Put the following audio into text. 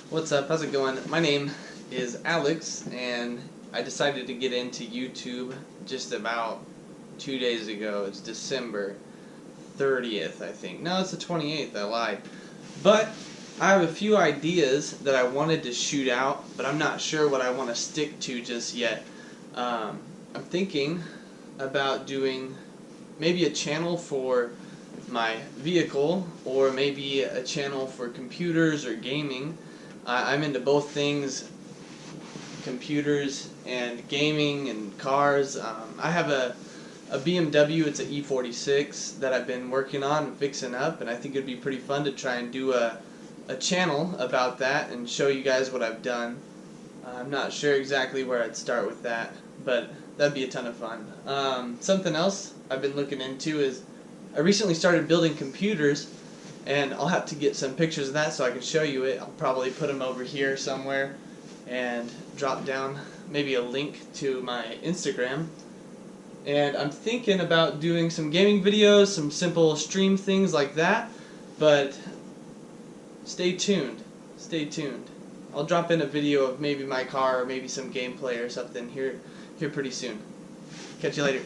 What's up? How's it going? My name is Alex, and I decided to get into YouTube just about 2 days ago. It's December 30th, I think. No, it's the 28th. I lied. But I have a few ideas that I wanted to shoot out, but I'm not sure what I want to stick to just yet. I'm thinking about doing maybe a channel for my vehicle, or maybe a channel for computers or gaming. I'm into both things, computers and gaming and cars. I have a BMW, it's an E46 that I've been working on and fixing up, and I think it'd be pretty fun to try and do a channel about that and show you guys what I've done. I'm not sure exactly where I'd start with that, but that'd be a ton of fun. Something else I've been looking into is I recently started building computers, and I'll have to get some pictures of that so I can show you it. I'll probably put them over here somewhere and drop down maybe a link to my Instagram. And I'm thinking about doing some gaming videos, some simple stream things like that, but stay tuned. Stay tuned. I'll drop in a video of maybe my car or maybe some gameplay or something here pretty soon. Catch you later.